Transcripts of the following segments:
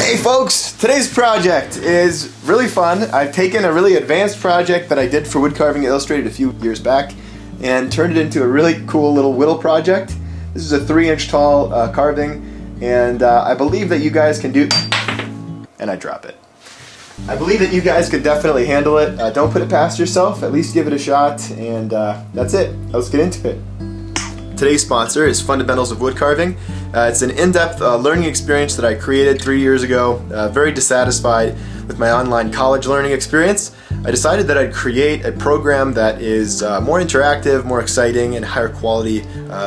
Hey folks, today's project is really fun. I've taken a really advanced project that I did for Wood Carving Illustrated a few years back and turned it into a really cool little whittle project. This is a 3-inch tall carving, and I believe that you guys can do, and I drop it. I believe that you guys could definitely handle it. Don't put it past yourself, at least give it a shot, and that's it. Let's get into it. Today's sponsor is Fundamentals of Wood Carving. It's an in-depth learning experience that I created 3 years ago. Very dissatisfied with my online college learning experience. I decided that I'd create a program that is more interactive, more exciting, and higher quality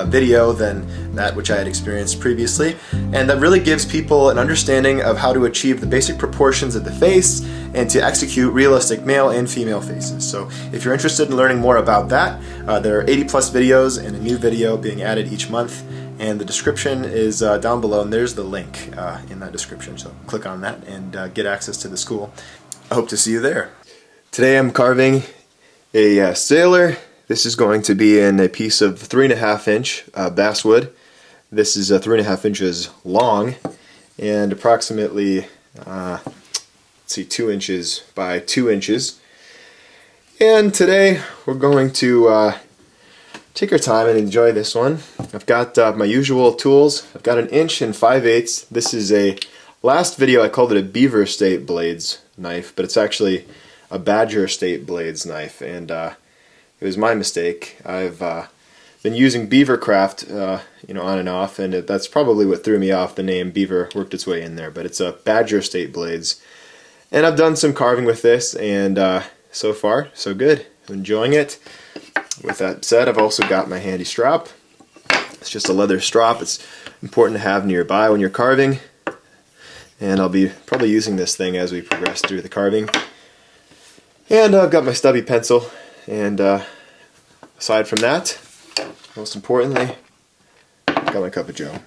video than that which I had experienced previously, and that really gives people an understanding of how to achieve the basic proportions of the face and to execute realistic male and female faces. So if you're interested in learning more about that, there are 80 plus videos and a new video being added each month, and the description is down below, and there's the link in that description, so click on that and get access to the school. I hope to see you there. Today I'm carving a sailor. This is going to be in a piece of 3.5 inch basswood. This is 3.5 inches long and approximately 2 inches by 2 inches. And today we're going to take our time and enjoy this one. I've got my usual tools. I've got an 1 5/8". This is a, last video I called it a Beaver State Blades knife, but it's actually a Badger State Blades knife, and it was my mistake. I've been using Beavercraft on and off, and that's probably what threw me off. The name Beaver worked its way in there, but it's a Badger State Blades. And I've done some carving with this, and so far, so good. I'm enjoying it. With that said, I've also got my handy strop. It's just a leather strop. It's important to have nearby when you're carving, and I'll be probably using this thing as we progress through the carving. And I've got my stubby pencil, and aside from that, most importantly, I've got my cup of joe.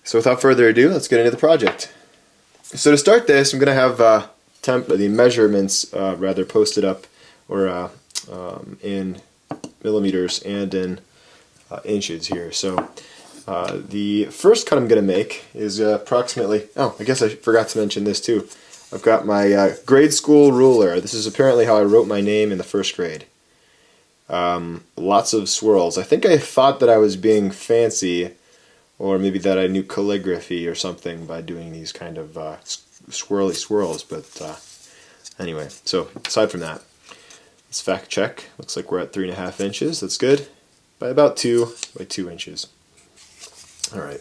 So without further ado, let's get into the project. So to start this, I'm going to have the measurements posted up, or in millimeters and in inches here. So the first cut I'm going to make is approximately, oh, I guess I forgot to mention this too. I've got my grade school ruler. This is apparently how I wrote my name in the first grade. Lots of swirls. I think I thought that I was being fancy, or maybe that I knew calligraphy or something by doing these kind of swirly swirls, but anyway, so aside from that, let's fact check. Looks like we're at 3.5 inches. That's good. By about 2 by 2 inches. Alright.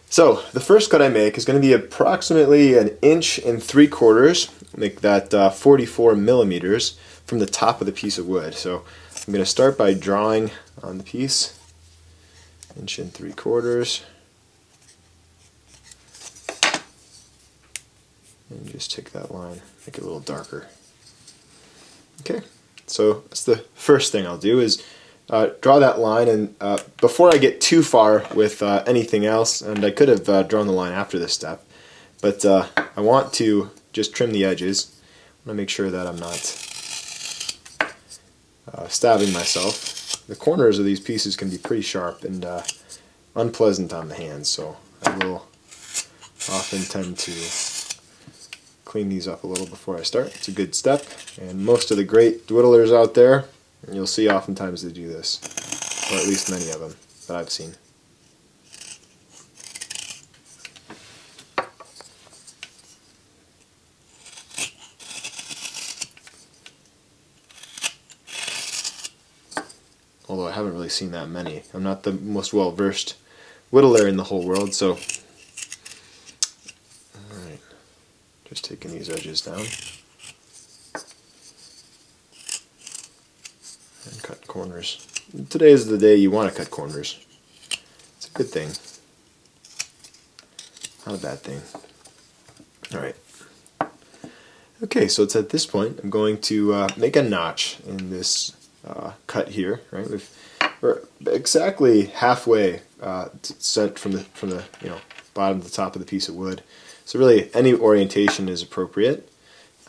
So the first cut I make is going to be approximately 1 3/4 inches. Make that 44 millimeters from the top of the piece of wood. So I'm going to start by drawing on the piece. 1 3/4 inches. And just take that line, make it a little darker. Okay, so that's the first thing I'll do is draw that line, and before I get too far with anything else, and I could have drawn the line after this step, but I want to just trim the edges. I want to make sure that I'm not stabbing myself. The corners of these pieces can be pretty sharp and unpleasant on the hands, so I will often tend to clean these up a little before I start. It's a good step, and most of the great whittlers out there, you'll see oftentimes they do this, or at least many of them that I've seen. Although I haven't really seen that many. I'm not the most well-versed whittler in the whole world, so alright, just taking these edges down. And cut corners. Today is the day you want to cut corners. It's a good thing. Not a bad thing. Alright. Okay, so it's at this point I'm going to make a notch in this cut here. Right, we're exactly halfway sent from the bottom to the top of the piece of wood. So really, any orientation is appropriate.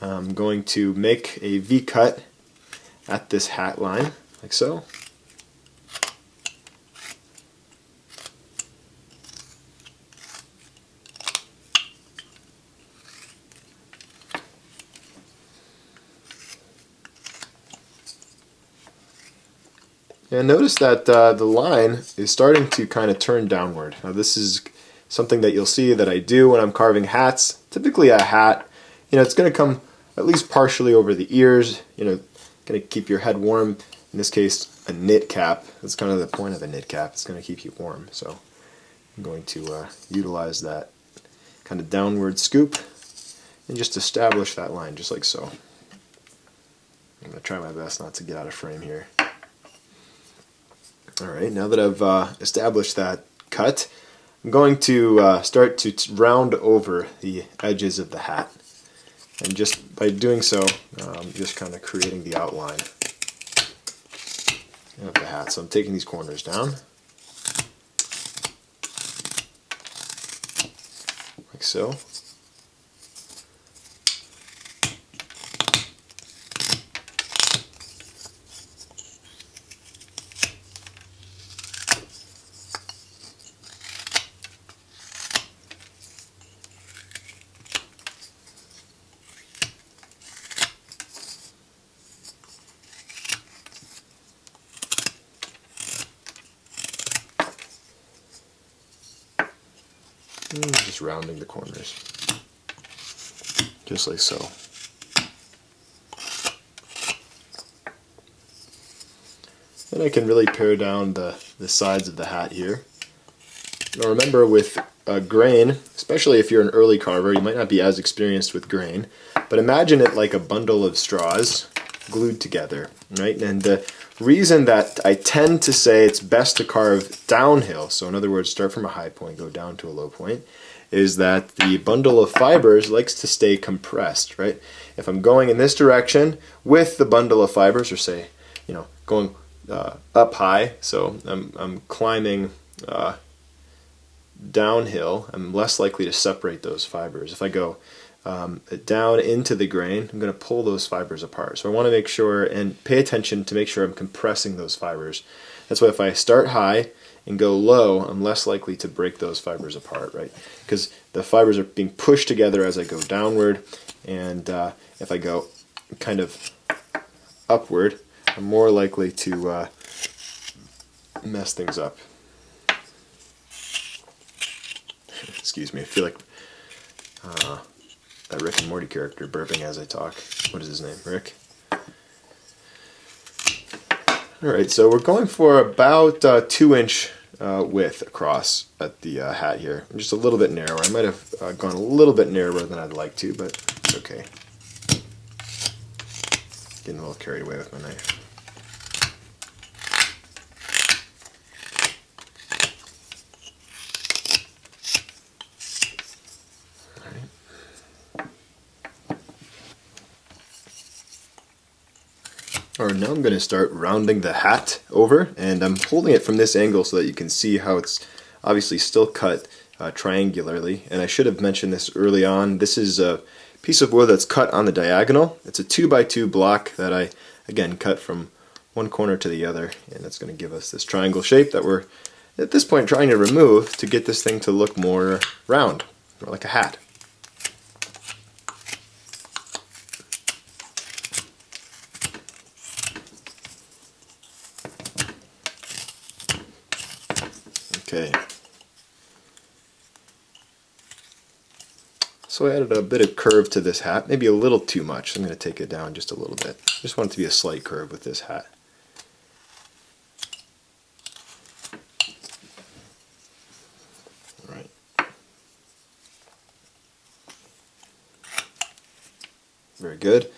I'm going to make a V cut at this hat line, like so. And notice that the line is starting to kind of turn downward. Now this is something that you'll see that I do when I'm carving hats. Typically a hat, it's going to come at least partially over the ears, going to keep your head warm. In this case, a knit cap. That's kind of the point of a knit cap. It's going to keep you warm. So I'm going to utilize that kind of downward scoop and just establish that line just like so. I'm going to try my best not to get out of frame here. Alright, now that I've established that cut, I'm going to start to round over the edges of the hat. And just by doing so, I'm just kind of creating the outline of the hat. So I'm taking these corners down, like so. Just rounding the corners, just like so. Then I can really pare down the sides of the hat here. Now remember, with grain, especially if you're an early carver, you might not be as experienced with grain, but imagine it like a bundle of straws glued together, right? And the reason that I tend to say it's best to carve downhill, so in other words, start from a high point, go down to a low point, is that the bundle of fibers likes to stay compressed, right? If I'm going in this direction with the bundle of fibers, or say, going up high, so I'm climbing downhill, I'm less likely to separate those fibers. If I go down into the grain, I'm going to pull those fibers apart. So I want to make sure and pay attention to make sure I'm compressing those fibers. That's why if I start high and go low, I'm less likely to break those fibers apart, right? Because the fibers are being pushed together as I go downward, and if I go kind of upward, I'm more likely to mess things up. Excuse me, I feel like that Rick and Morty character burping as I talk. What is his name? Rick? Alright, so we're going for about 2-inch width across at the hat here. Just a little bit narrower. I might have gone a little bit narrower than I'd like to, but it's okay. Getting a little carried away with my knife. Alright, now I'm going to start rounding the hat over, and I'm holding it from this angle so that you can see how it's obviously still cut triangularly. And I should have mentioned this early on. This is a piece of wood that's cut on the diagonal. It's a 2x2 block that I, again, cut from one corner to the other, and that's going to give us this triangle shape that we're, at this point, trying to remove to get this thing to look more round, more like a hat. Okay. So I added a bit of curve to this hat, maybe a little too much. I'm going to take it down just a little bit. Just want it to be a slight curve with this hat. All right. Very good.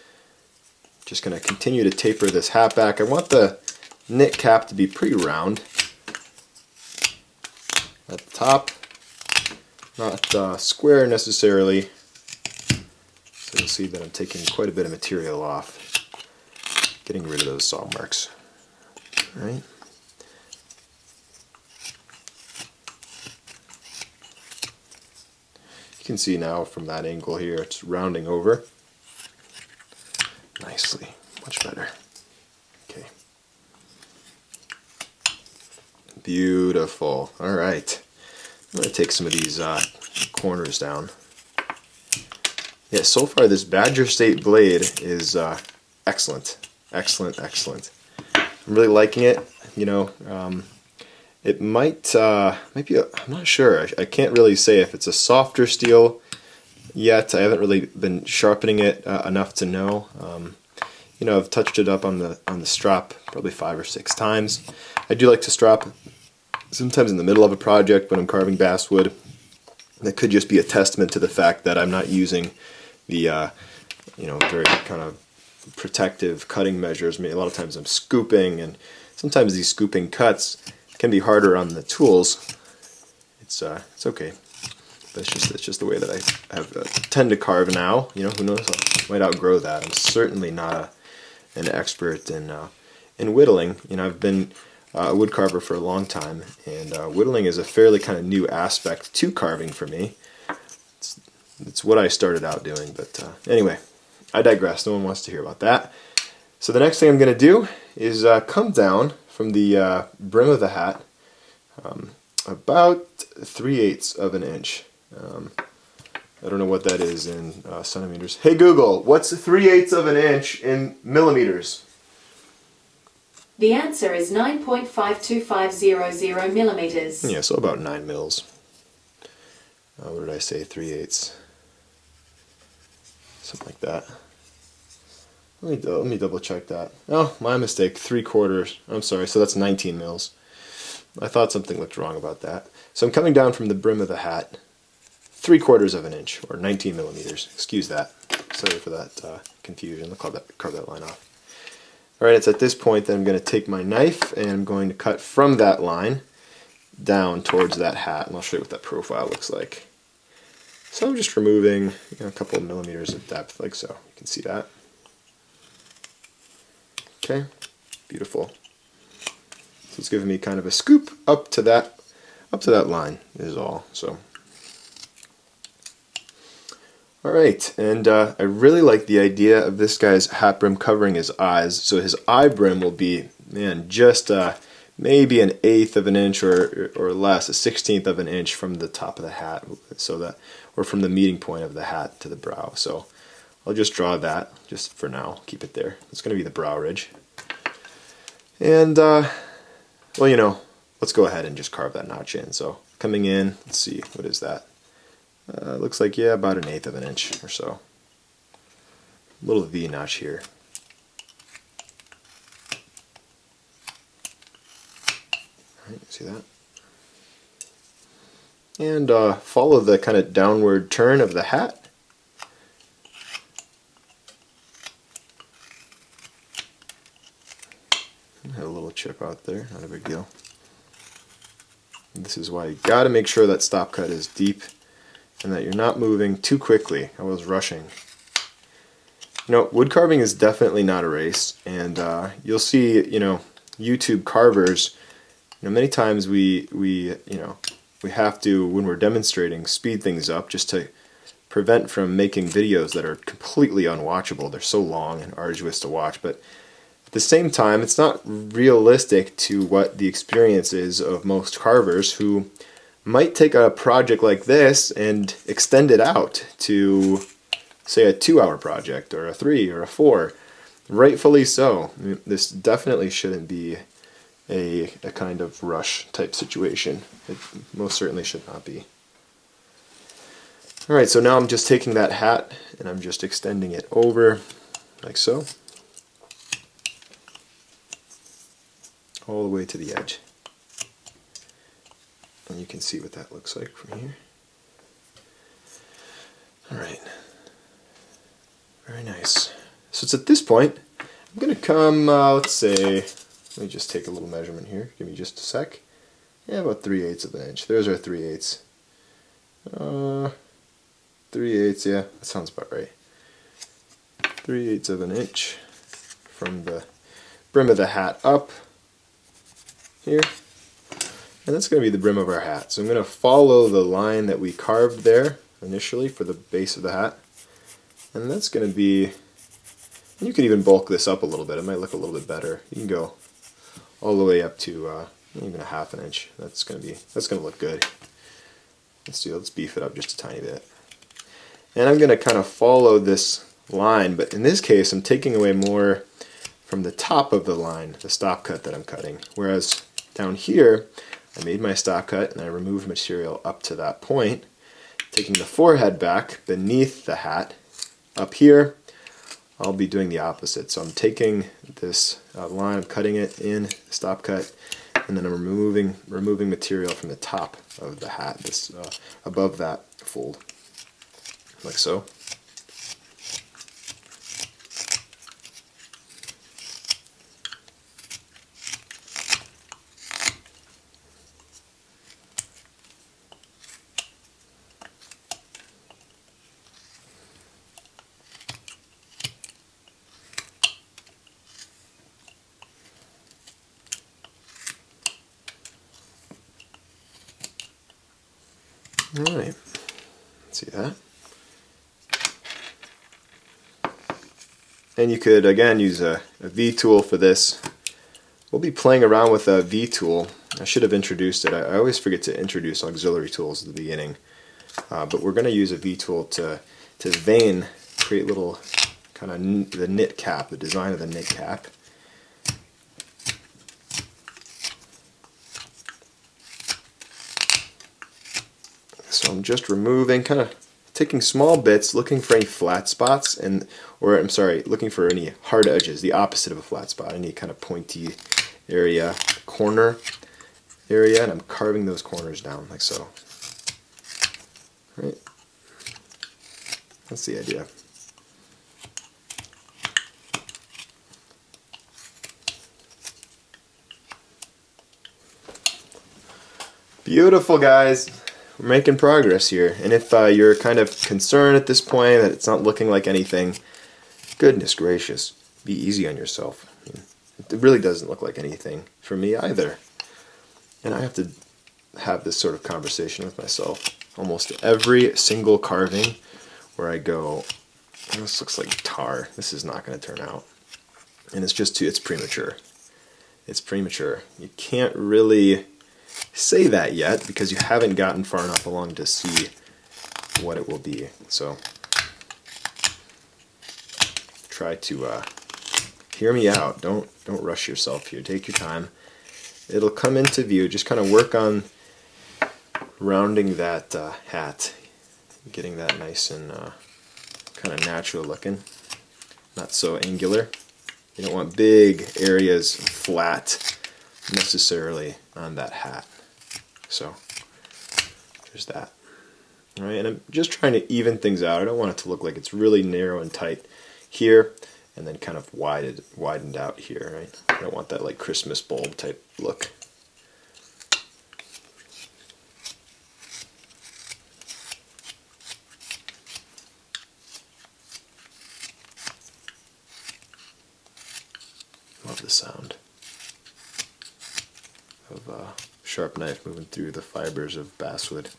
Just going to continue to taper this hat back. I want the knit cap to be pretty round at the top, not square necessarily. So you'll see that I'm taking quite a bit of material off, getting rid of those saw marks. All right. You can see now from that angle here, it's rounding over nicely, much better. Okay. Beautiful. All right. I'm going to take some of these corners down. Yeah, so far this Badger State blade is excellent. Excellent, excellent. I'm really liking it. you know, it might be, I'm not sure. I can't really say if it's a softer steel yet. I haven't really been sharpening it enough to know. You know, I've touched it up on the strop probably 5 or 6 times. I do like to strop sometimes in the middle of a project when I'm carving basswood. That could just be a testament to the fact that I'm not using the you know, very kind of protective cutting measures. I mean, a lot of times I'm scooping, and sometimes these scooping cuts can be harder on the tools. It's okay. But it's just the way that I tend to carve now. You know, who knows? I might outgrow that. I'm certainly not an expert in whittling. You know, I've been a wood carver for a long time, and whittling is a fairly kind of new aspect to carving for me. It's what I started out doing, but anyway, I digress. No one wants to hear about that. So the next thing I'm going to do is come down from the brim of the hat about 3/8 of an inch. I don't know what that is in centimeters. Hey Google, what's 3/8 of an inch in millimeters? The answer is 9.52500 millimeters. Yeah, so about 9 mils. What did I say? 3/8. Something like that. Let me double check that. Oh, my mistake. 3/4. I'm sorry. So that's 19 mils. I thought something looked wrong about that. So I'm coming down from the brim of the hat 3/4 of an inch, or 19 millimeters. Excuse that. Sorry for that confusion. I'll carve that line off. Alright, it's at this point that I'm going to take my knife and I'm going to cut from that line down towards that hat, and I'll show you what that profile looks like. So I'm just removing, you know, a couple of millimeters of depth, like so. You can see that. Okay, beautiful. So it's giving me kind of a scoop up to that line is all. So. Alright, and I really like the idea of this guy's hat brim covering his eyes, so his eye brim will be, man, just maybe 1/8 of an inch or less, 1/16 of an inch from the top of the hat, so that, or from the meeting point of the hat to the brow. So I'll just draw that, just for now, keep it there. It's going to be the brow ridge. And, well, you know, let's go ahead and just carve that notch in. So coming in, let's see, what is that? Looks like, yeah, about 1/8 of an inch or so. Little V notch here. Alright, see that? And follow the kind of downward turn of the hat. I had a little chip out there, not a big deal. And this is why you gotta make sure that stop cut is deep and that you're not moving too quickly. I was rushing. You know, wood carving is definitely not a race, and you'll see, you know, YouTube carvers, you know, many times we have to, when we're demonstrating, speed things up just to prevent from making videos that are completely unwatchable. They're so long and arduous to watch, but at the same time, it's not realistic to what the experience is of most carvers who might take a project like this and extend it out to, say, a 2-hour project, or a 3 or a 4. Rightfully so. I mean, this definitely shouldn't be a kind of rush type situation. It most certainly should not be. Alright, so now I'm just taking that hat and I'm just extending it over, like so, all the way to the edge. And you can see what that looks like from here. Alright. Very nice. So it's at this point, I'm going to come, let's say, let me just take a little measurement here. Give me just a sec. Yeah, about 3/8 of an inch. There's our 3/8. 3/8, yeah, that sounds about right. 3/8 of an inch from the brim of the hat up here. And that's going to be the brim of our hat. So I'm going to follow the line that we carved there initially for the base of the hat. And that's going to be, you can even bulk this up a little bit. It might look a little bit better. You can go all the way up to even 1/2 inch. That's going to look good. Let's beef it up just a tiny bit. And I'm going to kind of follow this line, but in this case I'm taking away more from the top of the line, the stop cut that I'm cutting. Whereas down here, I made my stop cut and I removed material up to that point, taking the forehead back beneath the hat. Up here, I'll be doing the opposite. So I'm taking this line, I'm cutting it in, stop cut, and then I'm removing material from the top of the hat, this above that fold, like so. Alright, see that? And you could again use a V tool for this. We'll be playing around with a V tool. I should have introduced it. I always forget to introduce auxiliary tools at the beginning. But we're going to use a V tool to vein, create little kind of the knit cap, the design of the knit cap. So I'm just removing, kind of taking small bits, looking for any flat spots, looking for any hard edges, the opposite of a flat spot, any kind of pointy area, corner area, and I'm carving those corners down like so. Right? That's the idea. Beautiful, guys. We're making progress here, and if you're kind of concerned at this point that it's not looking like anything, goodness gracious, be easy on yourself. It really doesn't look like anything for me either, and I have to have this sort of conversation with myself almost every single carving where I go, this looks like tar, this is not going to turn out, and it's premature. It's premature. You can't really say that yet because you haven't gotten far enough along to see what it will be. So try to hear me out. Don't rush yourself here. Take your time. It'll come into view. Just kind of work on rounding that hat, getting that nice and kind of natural looking, not so angular. You don't want big areas flat necessarily on that hat. So there's that. Alright, and I'm just trying to even things out. I don't want it to look like it's really narrow and tight here and then kind of widened out here, right? I don't want that like Christmas bulb type look. Love the sound of a sharp knife moving through the fibers of basswood.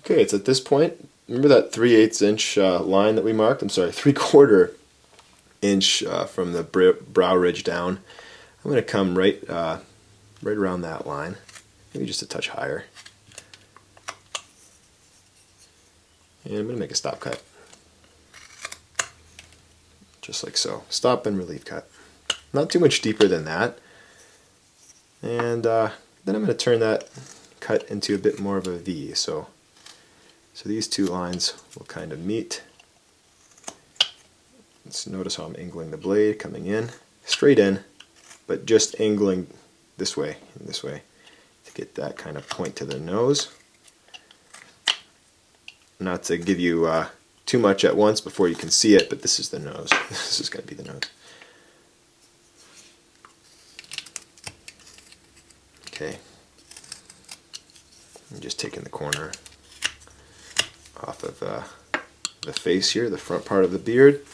Okay, it's at this point. Remember that 3/8 inch line that we marked? I'm sorry, 3/4 inch from the brow ridge down. I'm going to come right around that line, maybe just a touch higher. And I'm going to make a stop cut. Just like so. Stop and relief cut. Not too much deeper than that. And then I'm going to turn that cut into a bit more of a V. So these two lines will kind of meet. Let's notice how I'm angling the blade, coming in, straight in, but just angling this way and this way to get that kind of point to the nose. Not to give you too much at once before you can see it, but this is the nose. This is going to be the nose. Okay. I'm just taking the corner off of the face here, the front part of the beard,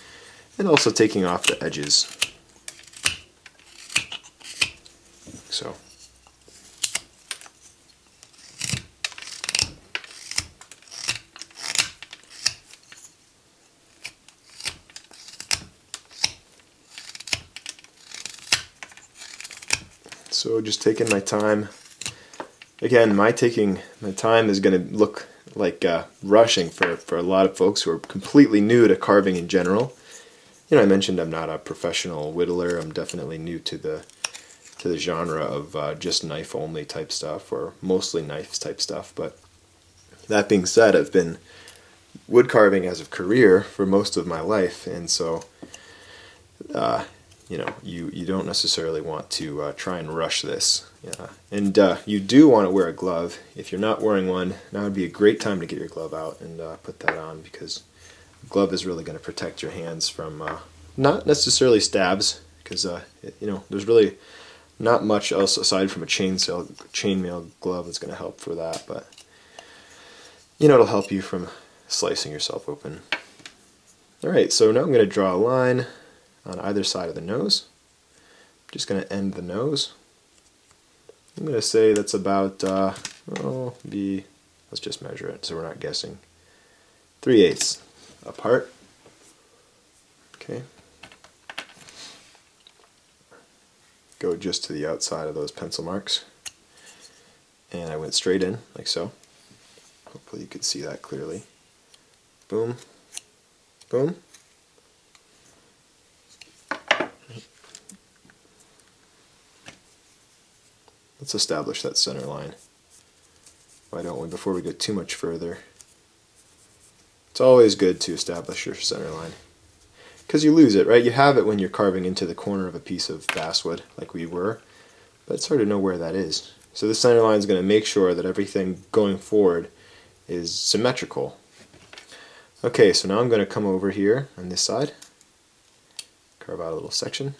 and also taking off the edges. So. So just taking my time, again, my taking my time is going to look like rushing for a lot of folks who are completely new to carving in general. You know, I mentioned I'm not a professional whittler. I'm definitely new to the genre of just knife only type stuff, or mostly knives type stuff. But that being said, I've been wood carving as a career for most of my life, and so you know, you don't necessarily want to try and rush this. And you do want to wear a glove. If you're not wearing one, now would be a great time to get your glove out and put that on, because the glove is really going to protect your hands from not necessarily stabs, because you know, there's really not much else aside from a chainmail glove that's going to help for that, but you know, it'll help you from slicing yourself open. Alright, so now I'm going to draw a line on either side of the nose. I'm just going to end the nose. I'm going to say that's about, let's just measure it so we're not guessing, 3/8 apart. Okay. Go just to the outside of those pencil marks. And I went straight in, like so. Hopefully you could see that clearly. Boom. Boom. Let's establish that center line. Why don't we, before we go too much further? It's always good to establish your center line, because you lose it, right? You have it when you're carving into the corner of a piece of basswood, like we were, but it's hard to know where that is. So the center line is going to make sure that everything going forward is symmetrical. Okay, so now I'm going to come over here on this side, carve out a little section.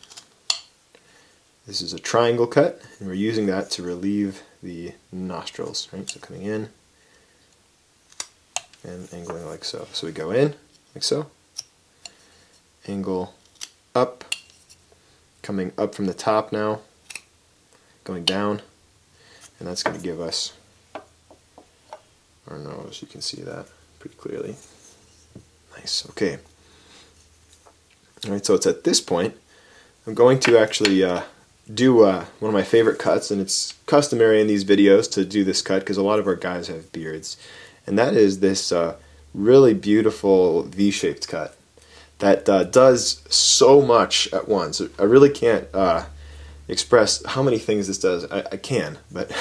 This is a triangle cut, and we're using that to relieve the nostrils, right? So coming in and angling like so. So we go in, like so, angle up, coming up from the top now, going down, and that's going to give us our nose. You can see that pretty clearly. Nice, okay. Alright, so it's at this point I'm going to actually do one of my favorite cuts, and it's customary in these videos to do this cut because a lot of our guys have beards, and that is this really beautiful V-shaped cut that does so much at once. I really can't express how many things this does. I can, but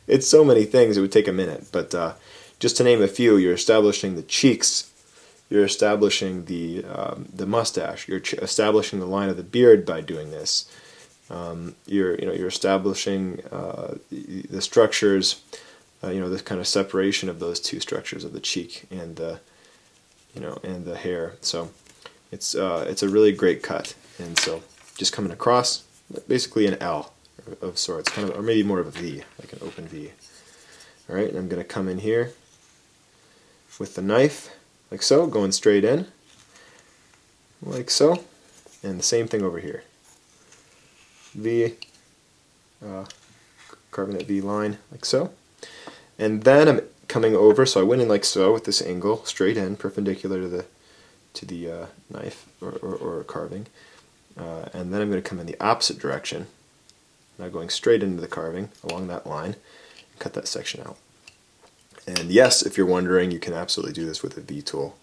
it's so many things it would take a minute. But just to name a few, you're establishing the cheeks, you're establishing the mustache, you're establishing the line of the beard by doing this. You're establishing the structures, this kind of separation of those two structures of the cheek and the and the hair. So it's a really great cut, and so just coming across, basically an L of sorts, kind of, or maybe more of a V, like an open V. All right, and I'm going to come in here with the knife, like so, going straight in, like so, and the same thing over here. V, carving that V line, like so, and then I'm coming over. So I went in like so with this angle, straight in, perpendicular to the knife or carving, and then I'm going to come in the opposite direction. Now going straight into the carving along that line, and cut that section out. And yes, if you're wondering, you can absolutely do this with a V tool.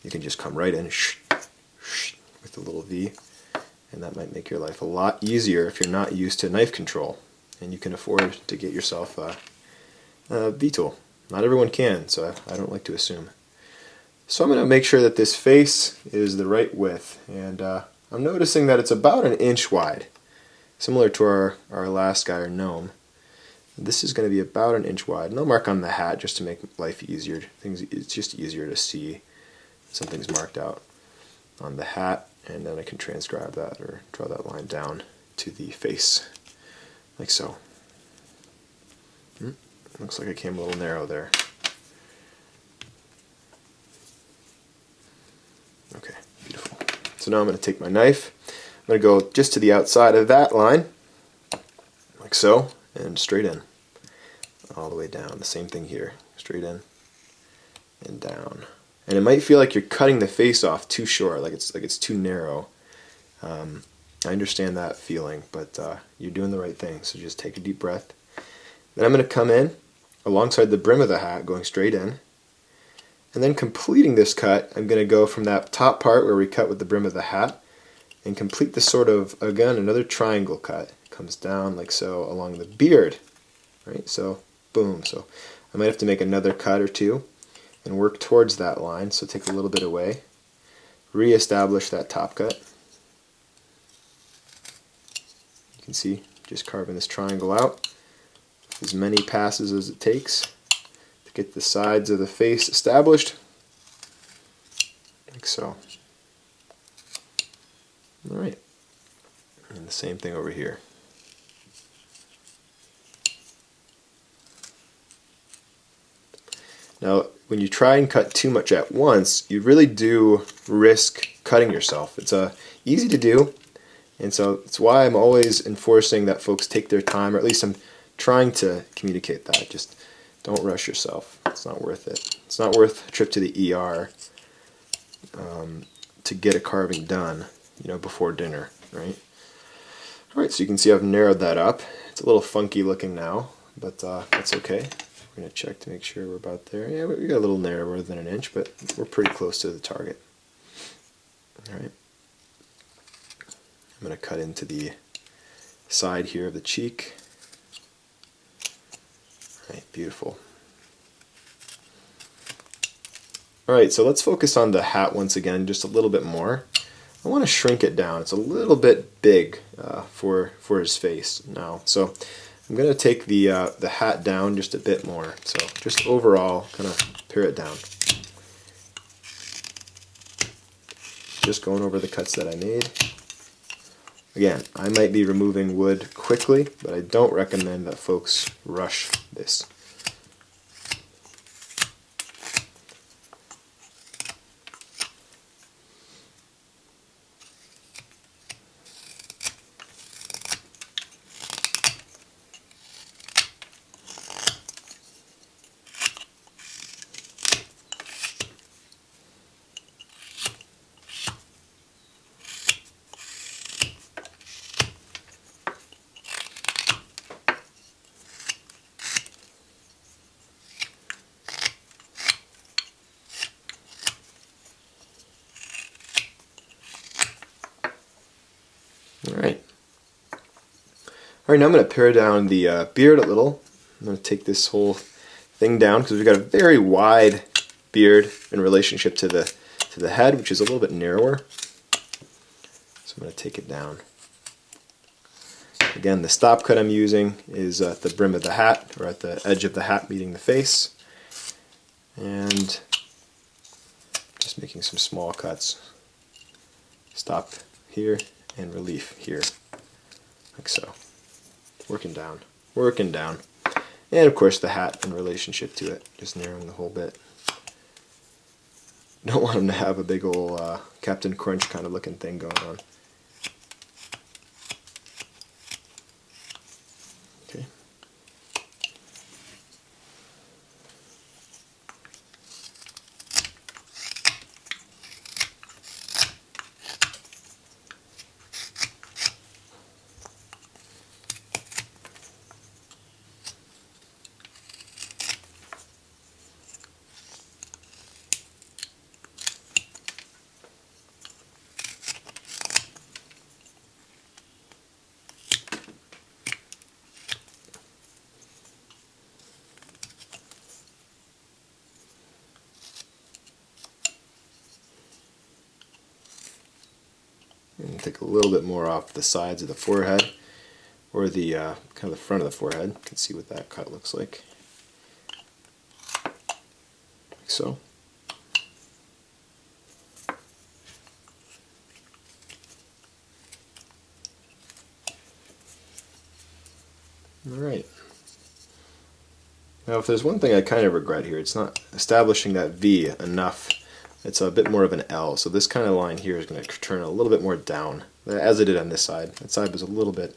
You can just come right in with the little V, and that might make your life a lot easier if you're not used to knife control, and you can afford to get yourself a V tool. Not everyone can, so I don't like to assume. So I'm going to make sure that this face is the right width, and I'm noticing that it's about 1 inch wide, similar to our last guy, our gnome. This is going to be about 1 inch wide, and I'll mark on the hat just to make life easier. It's just easier to see something's marked out on the hat, and then I can transcribe that or draw that line down to the face, like so. Looks like I came a little narrow there. Okay, beautiful. So now I'm going to take my knife, I'm going to go just to the outside of that line, like so, and straight in, all the way down. The same thing here, straight in and down. And it might feel like you're cutting the face off too short, like it's too narrow. I understand that feeling, but you're doing the right thing. So just take a deep breath Then I'm going to come in alongside the brim of the hat, going straight in. And then completing this cut, I'm going to go from that top part where we cut with the brim of the hat and complete this sort of, again, another triangle cut. It comes down like so along the beard. Right? So, boom. So I might have to make another cut or two and work towards that line. So take a little bit away. Re-establish that top cut. You can see, just carving this triangle out. As many passes as it takes to get the sides of the face established, like so. Alright, and the same thing over here. Now, when you try and cut too much at once, you really do risk cutting yourself. It's easy to do, and so it's why I'm always enforcing that folks take their time, or at least I'm trying to communicate that. Just don't rush yourself. It's not worth it. It's not worth a trip to the ER to get a carving done, before dinner, right? All right, so you can see I've narrowed that up. It's a little funky looking now, but that's okay. We're going to check to make sure we're about there. Yeah, we got a little narrower than an inch, but we're pretty close to the target. All right. I'm going to cut into the side here of the cheek. Right, beautiful. Alright, so let's focus on the hat once again just a little bit more. I want to shrink it down. It's a little bit big for his face now. So I'm going to take the hat down just a bit more. So just overall, kind of pare it down. Just going over the cuts that I made. Again, I might be removing wood quickly, but I don't recommend that folks rush this. Alright. Alright, now I'm going to pare down the beard a little. I'm going to take this whole thing down because we've got a very wide beard in relationship to the head, which is a little bit narrower. So I'm going to take it down. Again, the stop cut I'm using is at the brim of the hat, or at the edge of the hat meeting the face. And just making some small cuts. Stop here and relief here, like so. Working down, working down. And of course the hat in relationship to it, just narrowing the whole bit. Don't want him to have a big old Captain Crunch kind of looking thing going on. Okay. And take a little bit more off the sides of the forehead, or the kind of the front of the forehead. You can see what that cut looks like. Like so. Alright. Now if there's one thing I kind of regret here, it's not establishing that V enough. It's a bit more of an L, so this kind of line here is going to turn a little bit more down, as it did on this side. That side was a little bit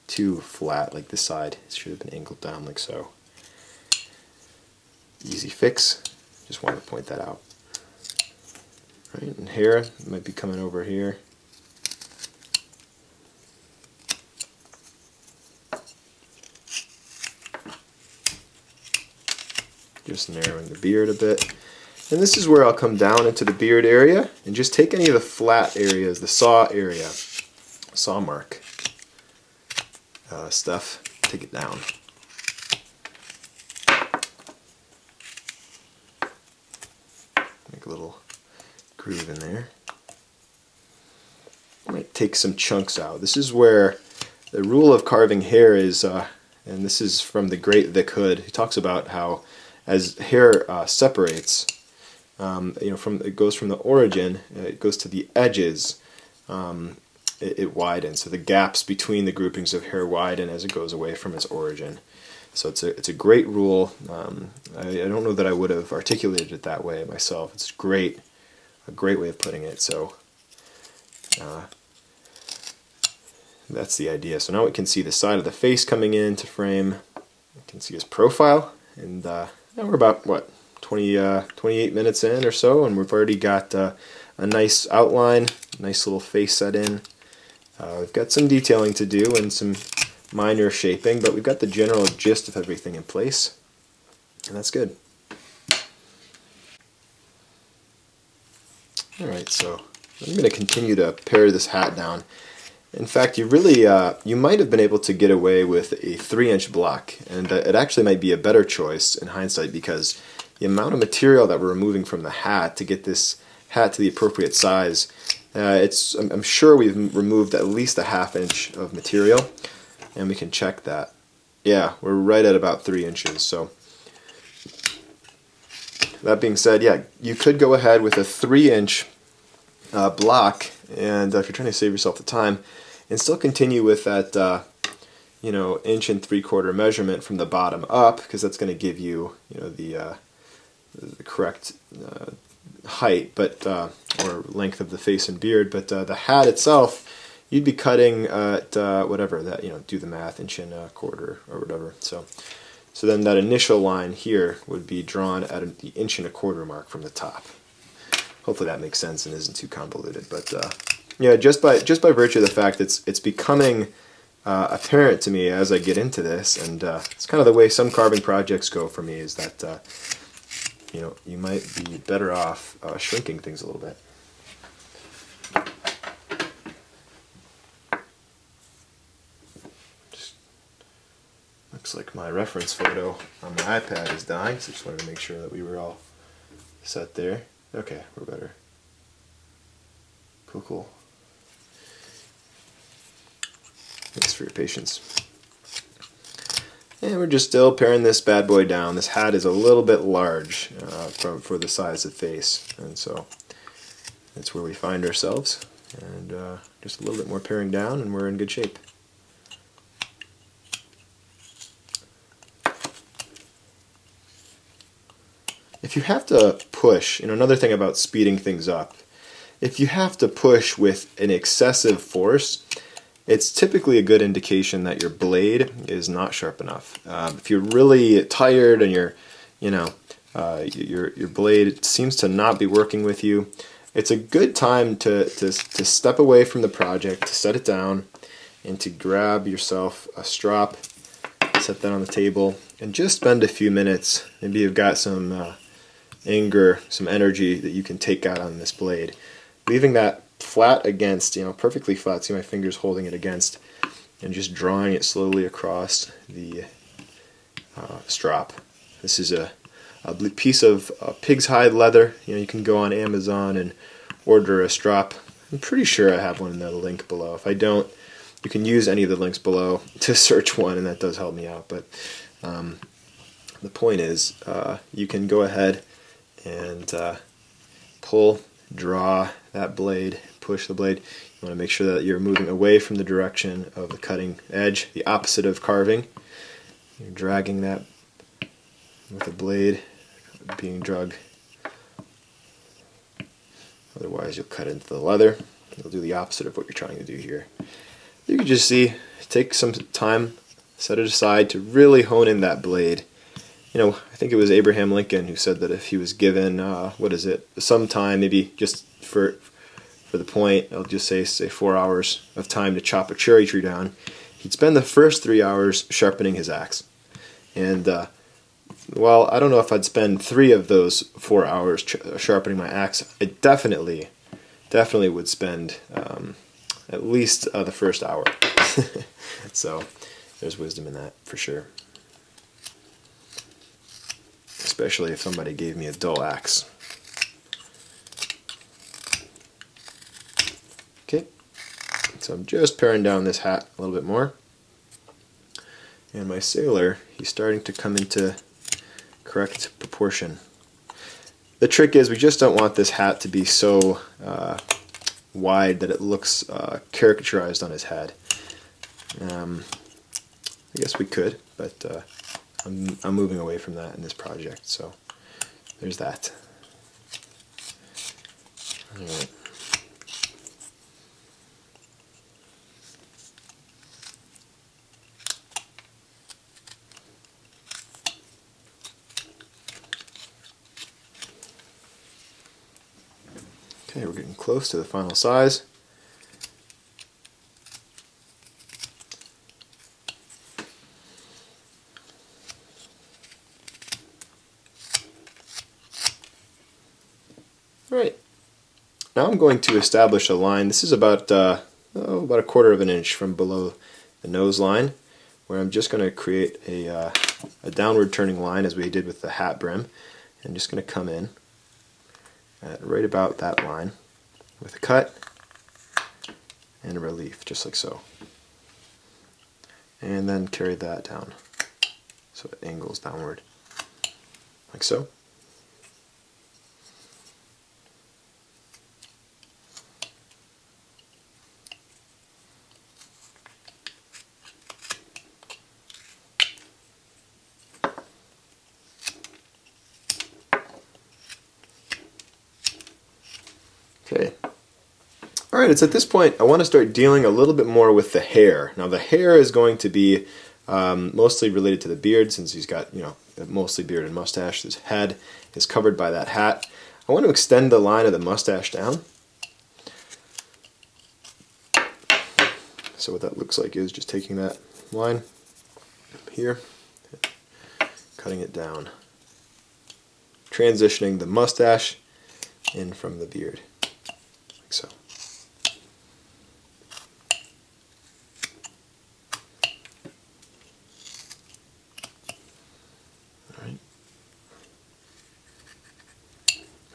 too flat, like this side. It should have been angled down like so. Easy fix, just wanted to point that out. Right, and hair might be coming over here. just narrowing the beard a bit. And this is where I'll come down into the beard area and just take any of the flat areas, the saw area, saw mark stuff, take it down. Make a little groove in there. I might take some chunks out. This is where the rule of carving hair is, and this is from the Great Vic Hood. He talks about how as hair separates, it goes from the origin, it goes to the edges, it widens. So the gaps between the groupings of hair widen as it goes away from its origin. So it's a great rule. I don't know that I would have articulated it that way myself. It's a great way of putting it. So that's the idea. So now we can see the side of the face coming into frame. You can see his profile, and now we're about, what, 28 minutes in or so, and we've already got a nice outline, nice little face set in. We've got some detailing to do and some minor shaping, but we've got the general gist of everything in place, and that's good. Alright, so I'm going to continue to pare this hat down. In fact, you might have been able to get away with a 3-inch block, and it actually might be a better choice in hindsight, because the amount of material that we're removing from the hat to get this hat to the appropriate size, I'm sure we've removed at least a 1/2 inch of material, and we can check that. Yeah, we're right at about 3 inches. So that being said, yeah, you could go ahead with a 3-inch block, and if you're trying to save yourself the time, and still continue with that 1 3/4 measurement from the bottom up, because that's going to give you the correct height, but or length of the face and beard. But the hat itself, you'd be cutting at whatever that, do the math, 1.25 or whatever. So then that initial line here would be drawn at the 1.25 mark from the top. Hopefully that makes sense and isn't too convoluted. But yeah, just by virtue of the fact it's becoming apparent to me as I get into this, and it's kind of the way some carving projects go for me, is that you might be better off shrinking things a little bit. Looks like my reference photo on my iPad is dying, so just wanted to make sure that we were all set there. Okay, we're better. Cool. Thanks for your patience. And we're just still paring this bad boy down. This hat is a little bit large for the size of face, and so that's where we find ourselves. And just a little bit more paring down, and we're in good shape. If you have to push, another thing about speeding things up, if you have to push with an excessive force, it's typically a good indication that your blade is not sharp enough. If you're really tired and your blade seems to not be working with you, it's a good time to step away from the project, to set it down, and to grab yourself a strop, set that on the table, and just spend a few minutes. Maybe you've got some anger, some energy that you can take out on this blade. Leaving that flat against, perfectly flat, see my fingers holding it against, and just drawing it slowly across the strop. This is a piece of pig's hide leather. You can go on Amazon and order a strop. I'm pretty sure I have one in the link below. If I don't, you can use any of the links below to search one, and that does help me out. But the point is, you can go ahead and draw that blade, push the blade. You want to make sure that you're moving away from the direction of the cutting edge, the opposite of carving. You're dragging that with the blade being dragged. Otherwise you'll cut into the leather. You'll do the opposite of what you're trying to do here. You can just see, take some time, set it aside to really hone in that blade. I think it was Abraham Lincoln who said that if he was given, some time, maybe just for the point, I'll just say 4 hours of time to chop a cherry tree down, he'd spend the first 3 hours sharpening his axe. And well, I don't know if I'd spend 3 of those 4 hours sharpening my axe. I definitely would spend at least the first hour. So there's wisdom in that for sure. Especially if somebody gave me a dull axe. Okay, so I'm just paring down this hat a little bit more. And my sailor, he's starting to come into correct proportion. The trick is we just don't want this hat to be so wide that it looks caricaturized on his head. I guess we could, but I'm moving away from that in this project, so there's that. All right. Okay, we're getting close to the final size. Alright, now I'm going to establish a line. This is about a 1/4 of an inch from below the nose line, where I'm just going to create a downward turning line as we did with the hat brim. I'm just going to come in at right about that line with a cut and a relief, just like so. And then carry that down so it angles downward, like so. Okay. Alright, it's at this point I want to start dealing a little bit more with the hair. Now the hair is going to be mostly related to the beard, since he's got, you know, mostly beard and mustache. His head is covered by that hat. I want to extend the line of the mustache down. So what that looks like is just taking that line here, cutting it down, transitioning the mustache in from the beard. Like so. Alright.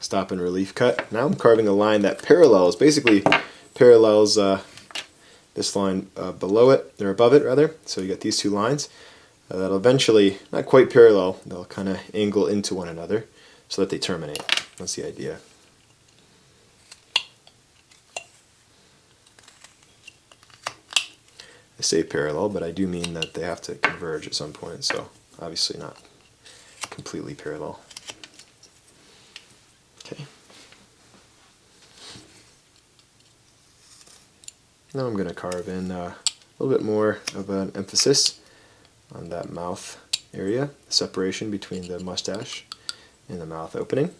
Stop and relief cut. Now I'm carving a line that basically parallels this line below it, or above it rather. So you got these two lines that'll eventually, not quite parallel, they'll kind of angle into one another so that they terminate. That's the idea. I say parallel, but I do mean that they have to converge at some point, so obviously not completely parallel. Okay. Now I'm going to carve in a little bit more of an emphasis on that mouth area, the separation between the mustache and the mouth opening,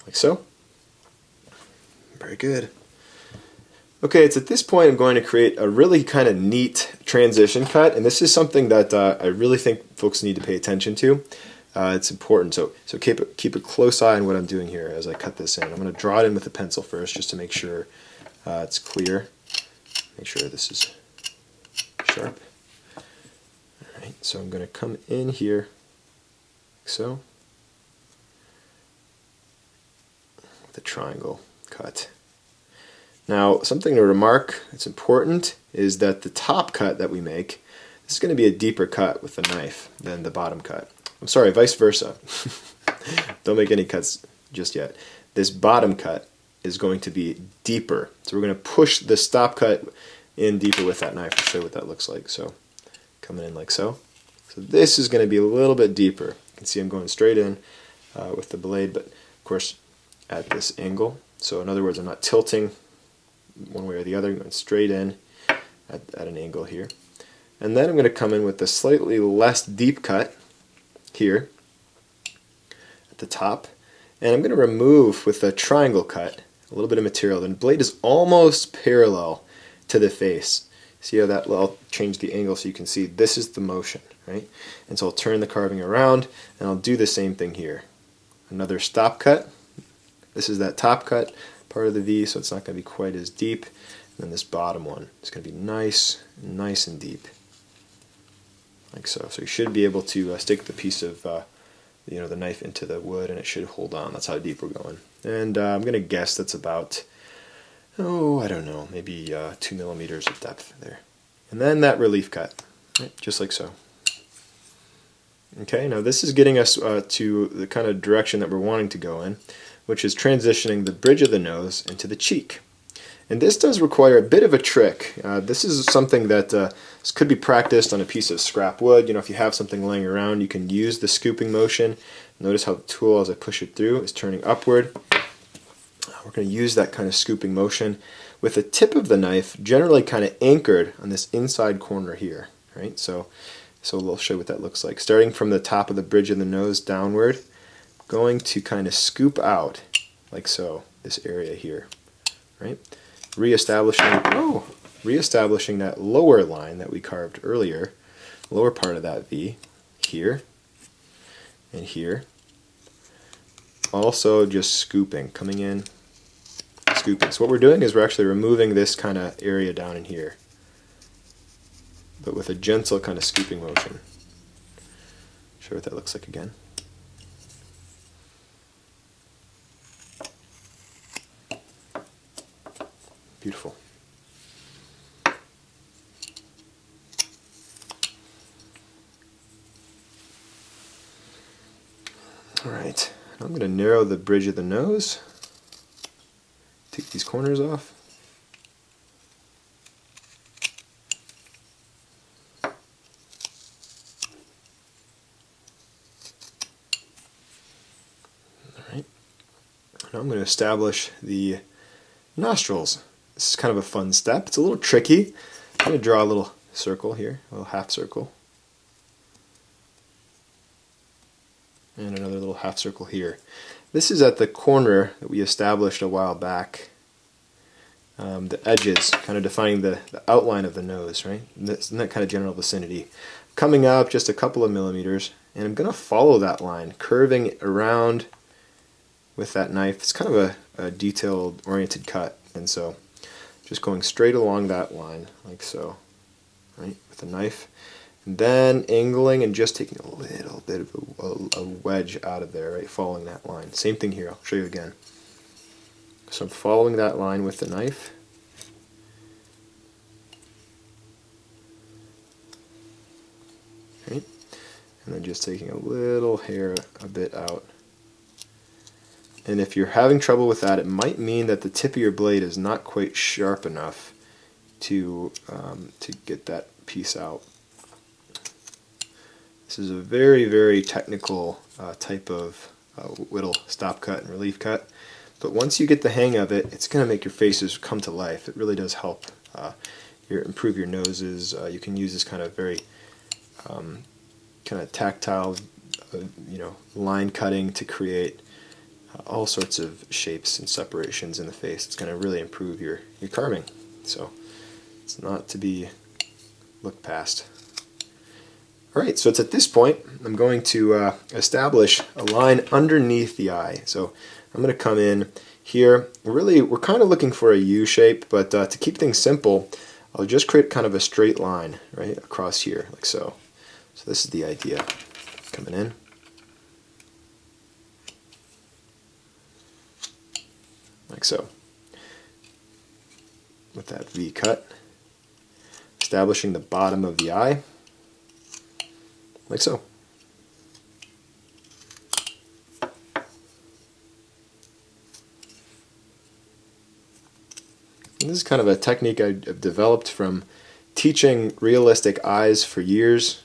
like so. Very good. Okay, it's at this point I'm going to create a really kind of neat transition cut, and this is something that I really think folks need to pay attention to. It's important, so keep a close eye on what I'm doing here as I cut this in. I'm going to draw it in with a pencil first, just to make sure it's clear. Make sure this is sharp. Alright, so I'm going to come in here, like so, with a triangle cut. Now, something to remark that's important is that the top cut that we make, this is going to be a deeper cut with the knife than the bottom cut. I'm sorry, vice versa. Don't make any cuts just yet. This bottom cut is going to be deeper. So we're going to push the stop cut in deeper with that knife. I'll show you what that looks like. So coming in like so. So this is going to be a little bit deeper. You can see I'm going straight in with the blade, but of course at this angle. So in other words, I'm not tilting one way or the other. I'm going straight in at an angle here. And then I'm going to come in with a slightly less deep cut here at the top. And I'm going to remove with a triangle cut a little bit of material. The blade is almost parallel to the face. See how that, well, I'll change the angle so you can see this is the motion, right? And so I'll turn the carving around, and I'll do the same thing here. Another stop cut. This is that top cut part of the V, so it's not going to be quite as deep. And then this bottom one is going to be nice and deep, like so. So you should be able to stick the piece of the knife into the wood, and it should hold on. That's how deep we're going. And I'm going to guess that's about, I don't know, maybe 2 millimeters of depth there. And then that relief cut, right, just like so. Okay, now this is getting us to the kind of direction that we're wanting to go in, which is transitioning the bridge of the nose into the cheek. And this does require a bit of a trick. This is something that could be practiced on a piece of scrap wood. You know, if you have something laying around, you can use the scooping motion. Notice how the tool, as I push it through, is turning upward. We're going to use that kind of scooping motion with the tip of the knife generally kind of anchored on this inside corner here, right? So we'll show you what that looks like. Starting from the top of the bridge of the nose downward, going to kind of scoop out like so, this area here, right? Reestablishing that lower line that we carved earlier, lower part of that V, here and here. Also just scooping, coming in, scooping. So what we're doing is we're actually removing this kind of area down in here, but with a gentle kind of scooping motion. Show what that looks like again. Beautiful. Alright, I'm going to narrow the bridge of the nose, take these corners off. Alright, now I'm going to establish the nostrils. This is kind of a fun step. It's a little tricky. I'm going to draw a little circle here, a little half circle. And another little half circle here. This is at the corner that we established a while back. The edges, kind of defining the outline of the nose, right? In that kind of general vicinity. Coming up just a couple of millimeters, and I'm going to follow that line, curving around with that knife. It's kind of a detailed oriented cut, and so just going straight along that line, like so, right, with the knife. And then angling and just taking a little bit of a wedge out of there, right, following that line. Same thing here, I'll show you again. So I'm following that line with the knife. Okay. And then just taking a little hair a bit out. And if you're having trouble with that, it might mean that the tip of your blade is not quite sharp enough to get that piece out. This is a very, very technical type of whittle stop cut and relief cut. But once you get the hang of it, it's going to make your faces come to life. It really does help improve your noses. You can use this kind of very kind of tactile, line cutting to create all sorts of shapes and separations in the face. It's going to really improve your carving. So it's not to be looked past. Alright, so it's at this point I'm going to establish a line underneath the eye. So I'm going to come in here. We're kind of looking for a U shape, but to keep things simple, I'll just create kind of a straight line right across here, like so. So this is the idea. Coming in. Like so. With that V cut. Establishing the bottom of the eye. Like so. And this is kind of a technique I've developed from teaching realistic eyes for years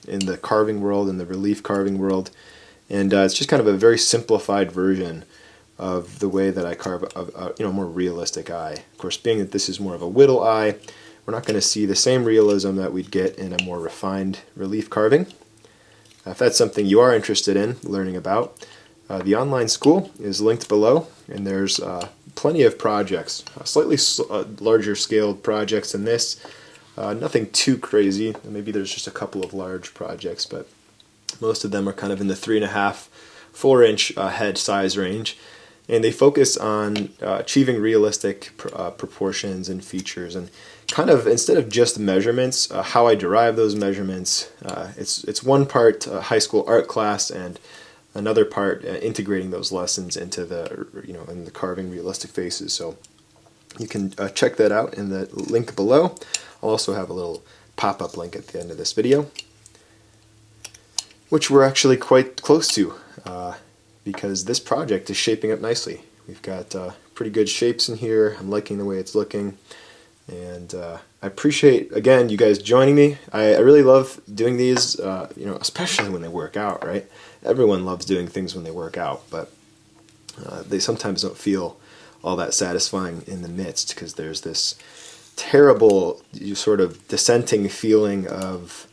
in the carving world, in the relief carving world, and it's just kind of a very simplified version of the way that I carve a more realistic eye. Of course, being that this is more of a whittle eye, we're not going to see the same realism that we'd get in a more refined relief carving. If that's something you are interested in learning about, the online school is linked below, and there's plenty of projects, slightly larger scaled projects than this, Nothing too crazy. Maybe there's just a couple of large projects, but most of them are kind of in the 3.5, 4-inch head size range. And they focus on achieving realistic proportions and features, and kind of, instead of just measurements, how I derive those measurements. It's one part high school art class and another part integrating those lessons into in the carving realistic faces. So you can check that out in the link below. I'll also have a little pop-up link at the end of this video, which we're actually quite close to, because this project is shaping up nicely. We've got pretty good shapes in here. I'm liking the way it's looking, and I appreciate, again, you guys joining me. I really love doing these, especially when they work out, right? Everyone loves doing things when they work out, but they sometimes don't feel all that satisfying in the midst, because there's this terrible sort of dissenting feeling of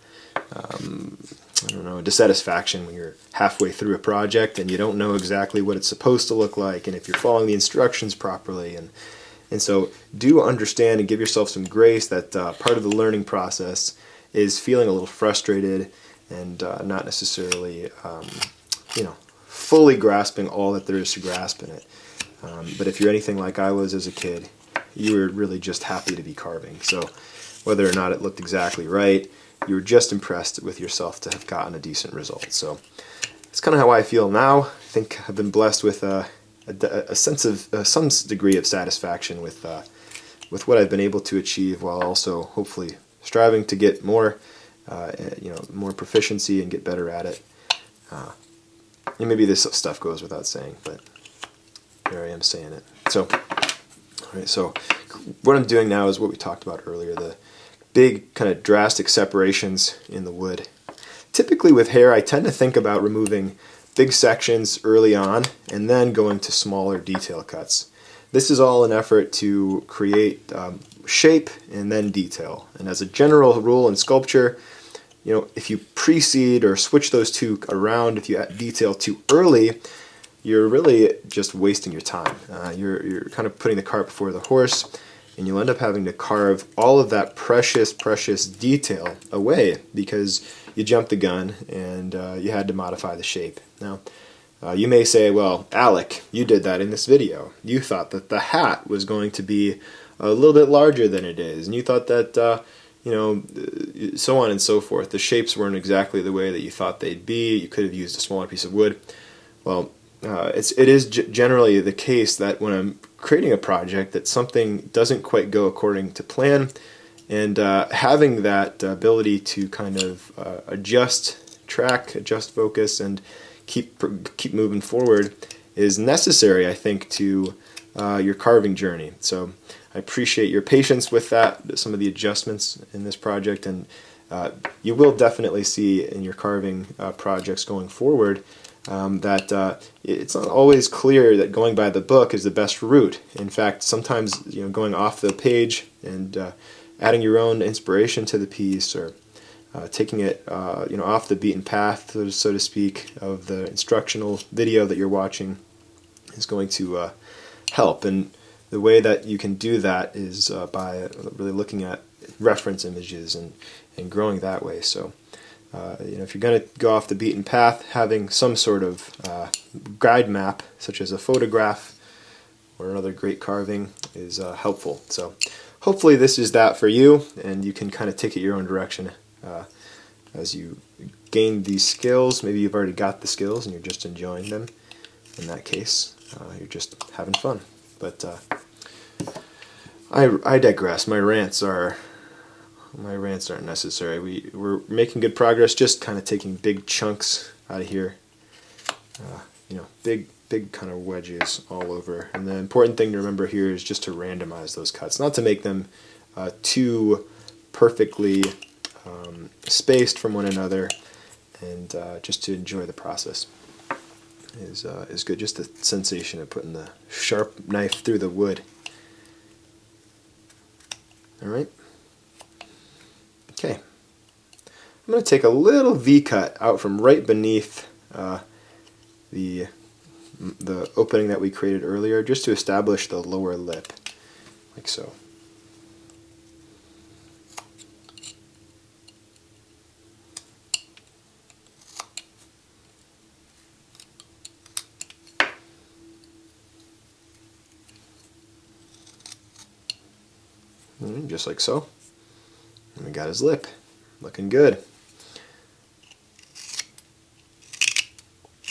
dissatisfaction when you're halfway through a project and you don't know exactly what it's supposed to look like and if you're following the instructions properly. And so do understand and give yourself some grace that part of the learning process is feeling a little frustrated and not necessarily fully grasping all that there is to grasp in it. But if you're anything like I was as a kid, you were really just happy to be carving. So whether or not it looked exactly right, you were just impressed with yourself to have gotten a decent result. So it's kind of how I feel now. I think I've been blessed with a sense of some degree of satisfaction with what I've been able to achieve, while also hopefully striving to get more proficiency and get better at it. And maybe this stuff goes without saying, but here I am saying it. So, all right. So what I'm doing now is what we talked about earlier, the big kind of drastic separations in the wood. Typically with hair, I tend to think about removing big sections early on and then going to smaller detail cuts. This is all an effort to create shape and then detail. And as a general rule in sculpture, if you precede or switch those two around, if you add detail too early, you're really just wasting your time. You're kind of putting the cart before the horse, and you'll end up having to carve all of that precious detail away because you jumped the gun and you had to modify the shape. Now, you may say, well, Alec, you did that in this video. You thought that the hat was going to be a little bit larger than it is, and you thought that, so on and so forth. The shapes weren't exactly the way that you thought they'd be. You could have used a smaller piece of wood. Well, it is generally the case that when I'm creating a project that something doesn't quite go according to plan, and having that ability to kind of adjust track, adjust focus, and keep moving forward is necessary, I think, to your carving journey. So I appreciate your patience with that, some of the adjustments in this project, and you will definitely see in your carving projects going forward that it's not always clear that going by the book is the best route. In fact, sometimes going off the page and adding your own inspiration to the piece, or taking it off the beaten path, so to speak, of the instructional video that you're watching is going to help. And the way that you can do that is by really looking at reference images and growing that way. So if you're going to go off the beaten path, having some sort of guide map, such as a photograph or another great carving, is helpful. So hopefully this is that for you, and you can kind of take it your own direction as you gain these skills. Maybe you've already got the skills and you're just enjoying them. In that case, you're just having fun. But I digress. My rants aren't necessary. We're making good progress, just kind of taking big chunks out of here. Big kind of wedges all over. And the important thing to remember here is just to randomize those cuts, not to make them too perfectly spaced from one another, and just to enjoy the process is good. Just the sensation of putting the sharp knife through the wood. All right. Okay. I'm going to take a little V-cut out from right beneath the opening that we created earlier, just to establish the lower lip, like so. just like so. And we got his lip, looking good.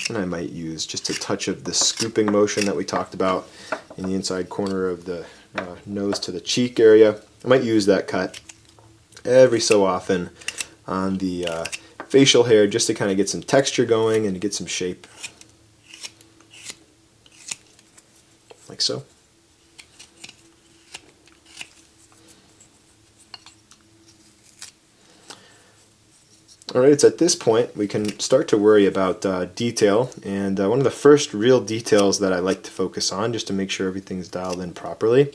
And I might use just a touch of the scooping motion that we talked about in the inside corner of the nose to the cheek area. I might use that cut every so often on the facial hair just to kind of get some texture going and to get some shape. Like so. Alright, it's at this point we can start to worry about detail, and one of the first real details that I like to focus on, just to make sure everything's dialed in properly,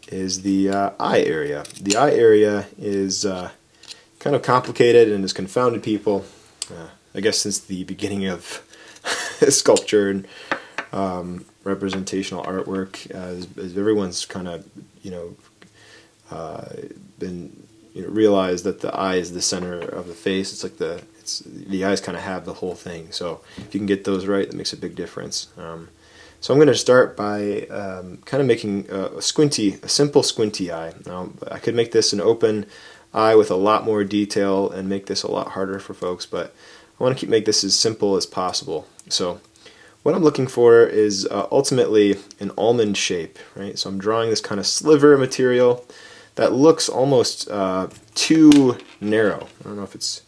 is the eye area. The eye area is kind of complicated and has confounded people, I guess since the beginning of sculpture and representational artwork, as everyone's kind of, been realized that the eye is the center of the face. It's like the eyes kind of have the whole thing. So if you can get those right, that makes a big difference. So I'm going to start by kind of making a simple squinty eye. Now I could make this an open eye with a lot more detail and make this a lot harder for folks, but I want to make this as simple as possible. So what I'm looking for is ultimately an almond shape, right? So I'm drawing this kind of sliver material that looks almost too narrow. I don't know if it's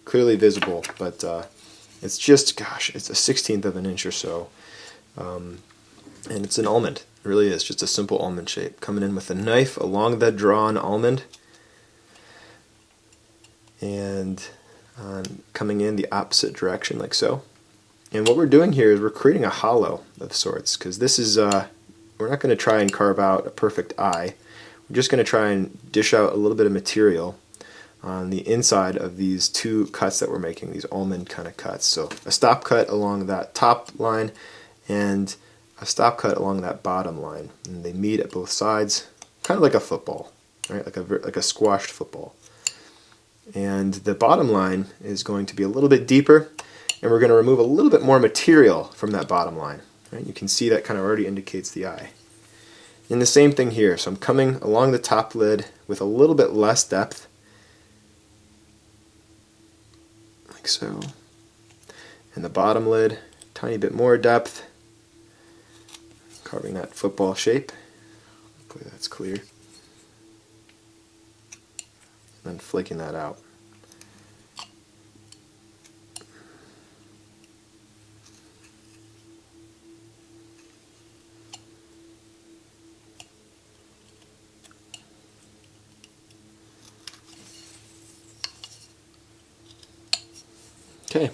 clearly visible, but it's just, gosh, it's a 1/16 of an inch or so. And it's an almond. It really is just a simple almond shape. Coming in with a knife along the drawn almond, and coming in the opposite direction like so. And what we're doing here is we're creating a hollow of sorts, because this is, we're not going to try and carve out a perfect eye. We're just going to try and dish out a little bit of material on the inside of these two cuts that we're making, these almond kind of cuts. So a stop cut along that top line and a stop cut along that bottom line. And they meet at both sides, kind of like a football, right? Like a squashed football. And the bottom line is going to be a little bit deeper, and we're going to remove a little bit more material from that bottom line. Right? You can see that kind of already indicates the eye. And the same thing here. So I'm coming along the top lid with a little bit less depth, like so. And the bottom lid, tiny bit more depth, carving that football shape. Hopefully that's clear. And then flaking that out. Okay.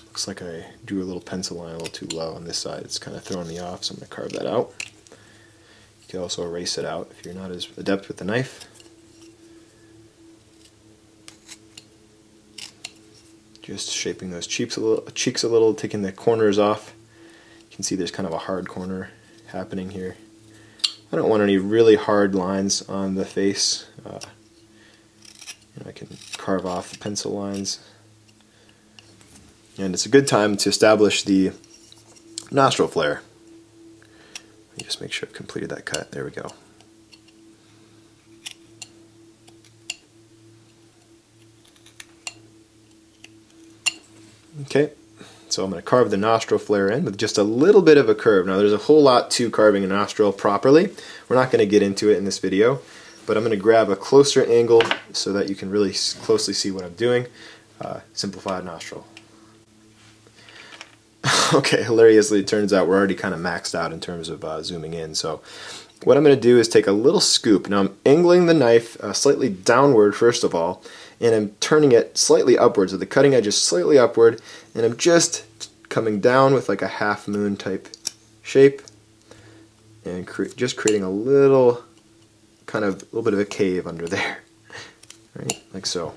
Looks like I drew a little pencil line a little too low on this side. It's kind of throwing me off, so I'm going to carve that out. You can also erase it out if you're not as adept with the knife. Just shaping those cheeks a little, taking the corners off. You can see there's kind of a hard corner happening here. I don't want any really hard lines on the face. I can carve off the pencil lines. And it's a good time to establish the nostril flare. Let me just make sure I've completed that cut. There we go. Okay, so I'm going to carve the nostril flare in with just a little bit of a curve. Now there's a whole lot to carving a nostril properly. We're not going to get into it in this video, but I'm going to grab a closer angle so that you can really closely see what I'm doing. Simplified nostril. Okay, hilariously it turns out we're already kind of maxed out in terms of zooming in. So what I'm going to do is take a little scoop. Now I'm angling the knife slightly downward first of all, and I'm turning it slightly upwards, so the cutting edge is slightly upward, and I'm just coming down with like a half moon type shape, and just creating a little bit of a cave under there, right, like so.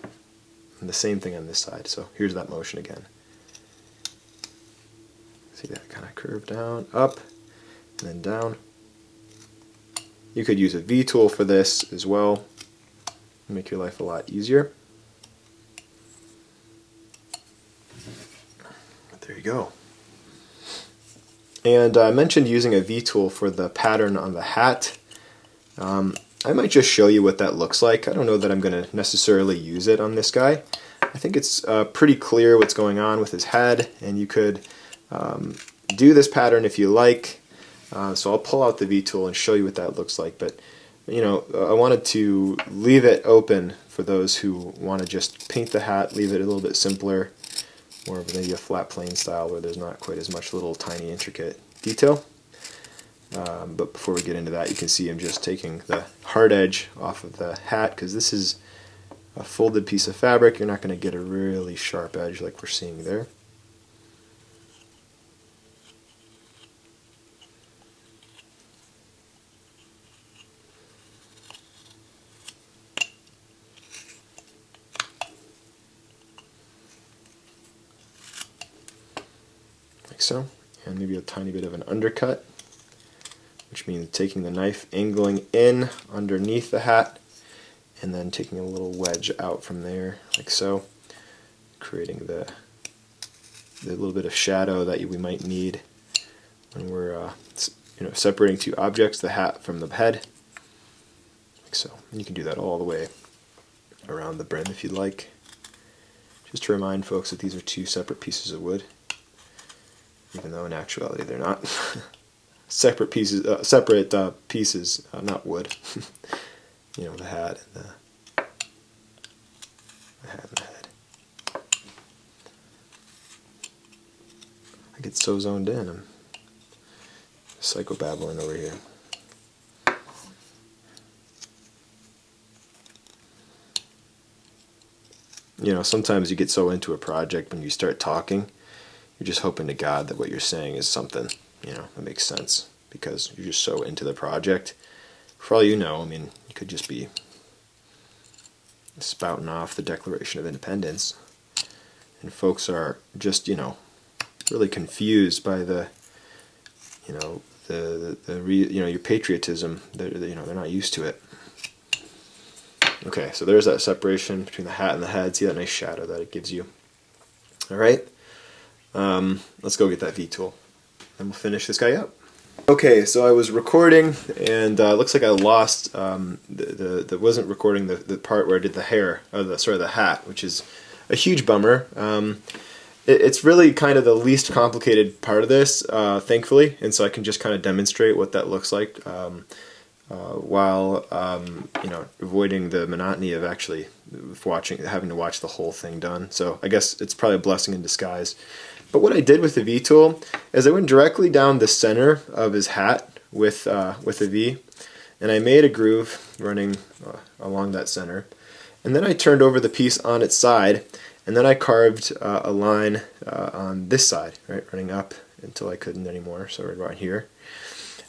And the same thing on this side. So here's that motion again. See that kind of curve down, up, and then down. You could use a V tool for this as well, make your life a lot easier. But there you go. And I mentioned using a V-tool for the pattern on the hat. I might just show you what that looks like. I don't know that I'm going to necessarily use it on this guy. I think it's pretty clear what's going on with his head, and you could do this pattern if you like. So I'll pull out the V-tool and show you what that looks like. But you know, I wanted to leave it open for those who want to just paint the hat, leave it a little bit simpler, more of maybe a flat plane style where there's not quite as much little tiny intricate detail. But before we get into that, you can see I'm just taking the hard edge off of the hat because this is a folded piece of fabric. You're not going to get a really sharp edge like we're seeing there. Like so, and maybe a tiny bit of an undercut, which means taking the knife, angling in underneath the hat, and then taking a little wedge out from there, like so, creating the little bit of shadow that we might need when we're separating two objects, the hat from the head, like so. And you can do that all the way around the brim if you'd like. Just to remind folks that these are two separate pieces of wood, even though in actuality they're not. Separate pieces, not wood. You know, the hat and the head. I get so zoned in. I'm psychobabbling over here. You know, sometimes you get so into a project when you start talking, you're just hoping to God that what you're saying is something, you know, that makes sense because you're just so into the project. For all you know, I mean, you could just be spouting off the Declaration of Independence, and folks are just, you know, really confused by the, you know, your patriotism. They're not used to it. Okay, so there's that separation between the hat and the head. See that nice shadow that it gives you. All right, let's go get that V-tool, and we'll finish this guy up. Okay, so I was recording, and it looks like I lost wasn't recording the part where I did the hair, or the hat, which is a huge bummer. It's really kind of the least complicated part of this, thankfully, and so I can just kind of demonstrate what that looks like while avoiding the monotony of actually having to watch the whole thing done. So I guess it's probably a blessing in disguise. But what I did with the V-tool is I went directly down the center of his hat with a V, and I made a groove running along that center. And then I turned over the piece on its side, and then I carved a line on this side, right, running up until I couldn't anymore, so right here.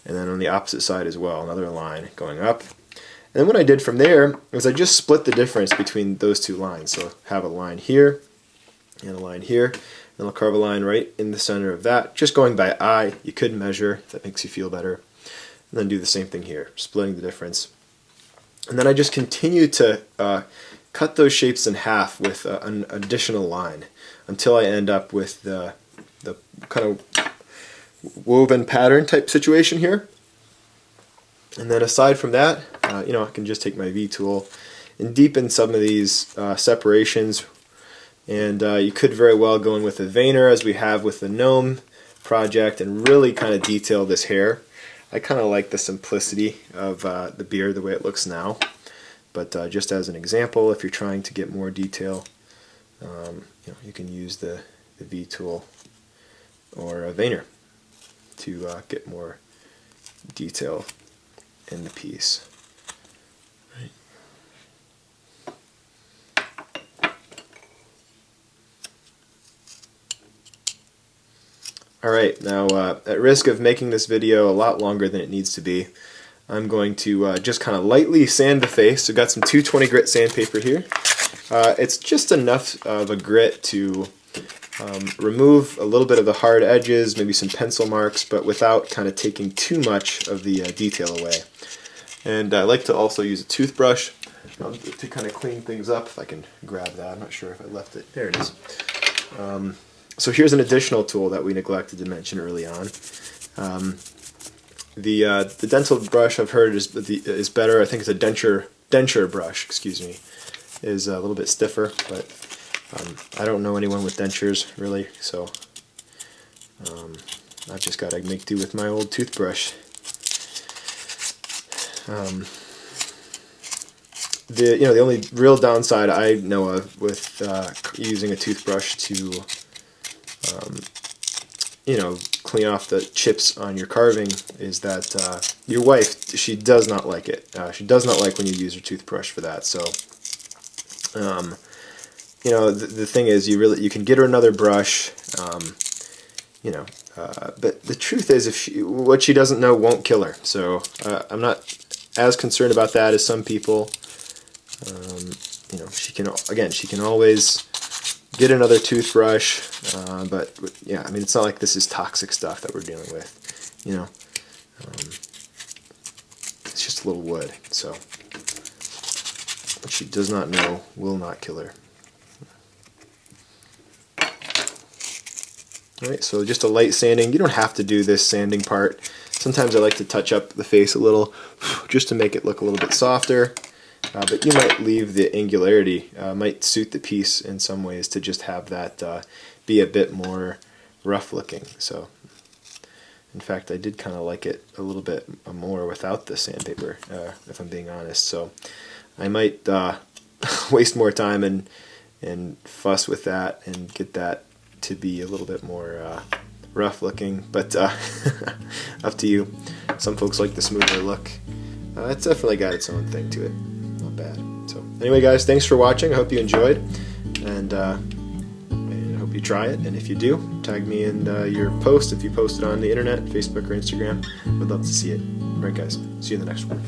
And then on the opposite side as well, another line going up. And then what I did from there was I just split the difference between those two lines. So have a line here and a line here. And I'll carve a line right in the center of that, just going by eye. You could measure if that makes you feel better. And then do the same thing here, splitting the difference. And then I just continue to cut those shapes in half with an additional line until I end up with the kind of woven pattern type situation here. And then aside from that, I can just take my V-tool and deepen some of these separations. And you could very well go in with a veiner, as we have with the gnome project, and really kind of detail this hair. I kind of like the simplicity of the beard the way it looks now. But just as an example, if you're trying to get more detail, you can use the V-tool or a veiner to get more detail in the piece. Right. Alright, now at risk of making this video a lot longer than it needs to be, I'm going to just kind of lightly sand the face. So I've got some 220 grit sandpaper here. It's just enough of a grit to remove a little bit of the hard edges, maybe some pencil marks, but without kind of taking too much of the detail away. And I like to also use a toothbrush to kind of clean things up. If I can grab that, I'm not sure if I left it. There it is. So here's an additional tool that we neglected to mention early on. The dental brush I've heard is better. I think it's a denture brush, excuse me, is a little bit stiffer, but I don't know anyone with dentures really, so I've just got to make do with my old toothbrush. The only real downside I know of with using a toothbrush to clean off the chips on your carving is that your wife, she does not like it. She does not like when you use your toothbrush for that. So the thing is, you can get her another brush. But the truth is, what she doesn't know won't kill her. So I'm not as concerned about that as some people. She can always get another toothbrush, but yeah, I mean, it's not like this is toxic stuff that we're dealing with, it's just a little wood, so what she does not know will not kill her. Alright, so just a light sanding. You don't have to do this sanding part. Sometimes I like to touch up the face a little just to make it look a little bit softer. But you might leave the angularity, might suit the piece in some ways to just have that be a bit more rough looking. So, in fact, I did kind of like it a little bit more without the sandpaper, if I'm being honest. So, I might waste more time and fuss with that and get that to be a little bit more rough looking. But up to you. Some folks like the smoother look. It's definitely got its own thing to it. Bad. So anyway, guys, thanks for watching. I hope you enjoyed, and I hope you try it. And if you do, tag me in your post if you post it on the internet, Facebook or Instagram. Would love to see it. All right, guys, see you in the next one.